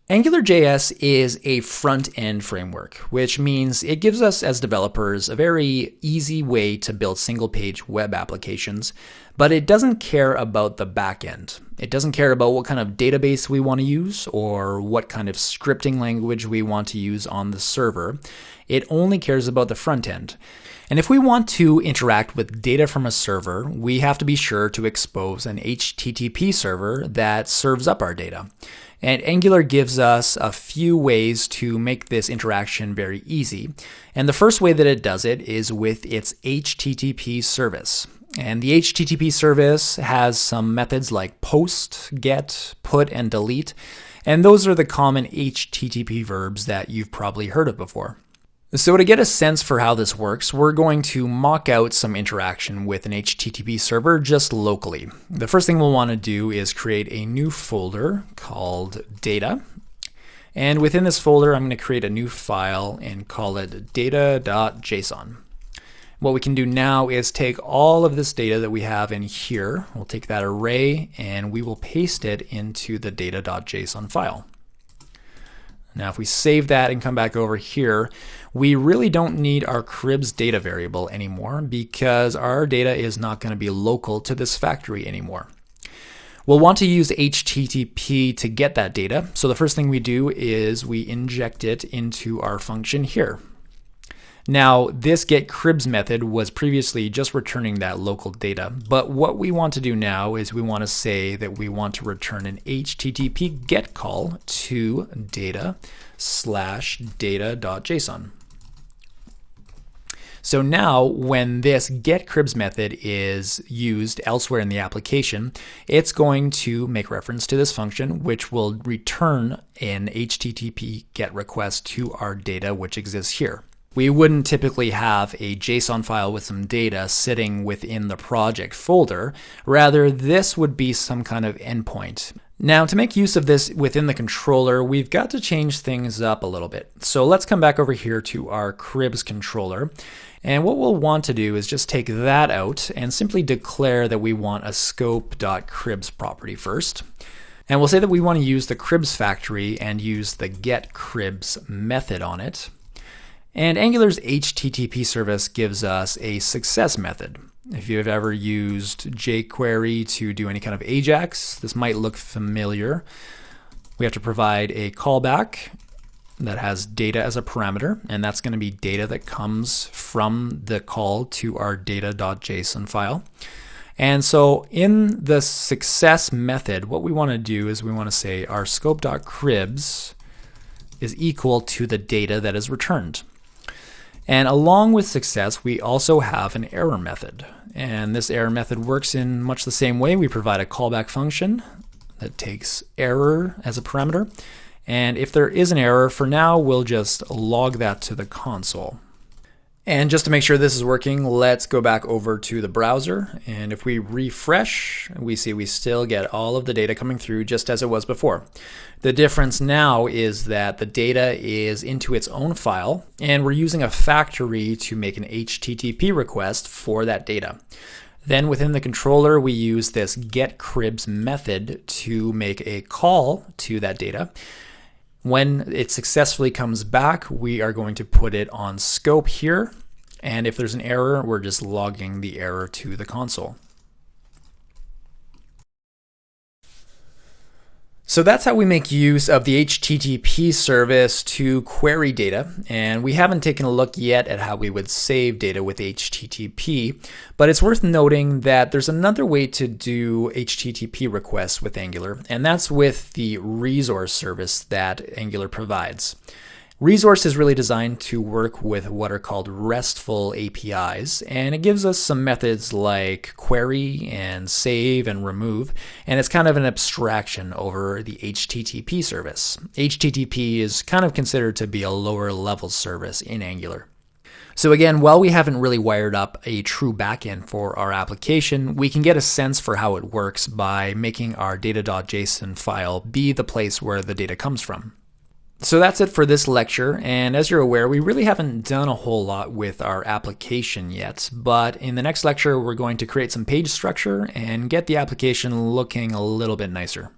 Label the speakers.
Speaker 1: AngularJS is a front-end framework, which means it gives us as developers a very easy way to build single-page web applications, but it doesn't care about the back-end. It doesn't care about what kind of database we want to use or what kind of scripting language we want to use on the server. It only cares about the front end. And if we want to interact with data from a server, we have to be sure to expose an HTTP server that serves up our data. And Angular gives us a few ways to make this interaction very easy. And the first way that it does it is with its HTTP service. And the HTTP service has some methods like post, get, put, and delete. And those are the common HTTP verbs that you've probably heard of before. So to get a sense for how this works, we're going to mock out some interaction with an HTTP server just locally. The first thing we'll want to do is create a new folder called data. And within this folder, I'm going to create a new file and call it data.json. What we can do now is take all of this data that we have in here. We'll take that array and we will paste it into the data.json file. Now, if we save that and come back over here, we really don't need our cribs data variable anymore because our data is not going to be local to this factory anymore. We'll want to use HTTP to get that data. So the first thing we do is we inject it into our function here. Now, this getCribs method was previously just returning that local data, but what we want to do now is we want to say that we want to return an HTTP GET call to data/data.json. So now when this getCribs method is used elsewhere in the application, it's going to make reference to this function, which will return an HTTP GET request to our data, which exists here. We wouldn't typically have a JSON file with some data sitting within the project folder. Rather, this would be some kind of endpoint. Now, to make use of this within the controller, we've got to change things up a little bit. So let's come back over here to our cribs controller. And what we'll want to do is just take that out and simply declare that we want a scope.cribs property first. And we'll say that we want to use the cribs factory and use the getCribs method on it. And Angular's HTTP service gives us a success method. If you've ever used jQuery to do any kind of AJAX, this might look familiar. We have to provide a callback that has data as a parameter, and that's going to be data that comes from the call to our data.json file. And so in the success method, what we want to do is we want to say our scope.cribs is equal to the data that is returned. And along with success, we also have an error method. And this error method works in much the same way. We provide a callback function that takes error as a parameter. And if there is an error, for now, we'll just log that to the console. And just to make sure this is working, let's go back over to the browser. And if we refresh, we see we still get all of the data coming through just as it was before. The difference now is that the data is into its own file, and we're using a factory to make an HTTP request for that data. Then within the controller, we use this getCribs method to make a call to that data. When it successfully comes back, we are going to put it on scope here. And if there's an error, we're just logging the error to the console. So that's how we make use of the HTTP service to query data. And we haven't taken a look yet at how we would save data with HTTP, but it's worth noting that there's another way to do HTTP requests with Angular, and that's with the resource service that Angular provides. Resource is really designed to work with what are called RESTful APIs, and it gives us some methods like query and save and remove, and it's kind of an abstraction over the HTTP service. HTTP is kind of considered to be a lower level service in Angular. So again, while we haven't really wired up a true backend for our application, we can get a sense for how it works by making our data.json file be the place where the data comes from. So that's it for this lecture, and as you're aware, we really haven't done a whole lot with our application yet, but in the next lecture we're going to create some page structure and get the application looking a little bit nicer.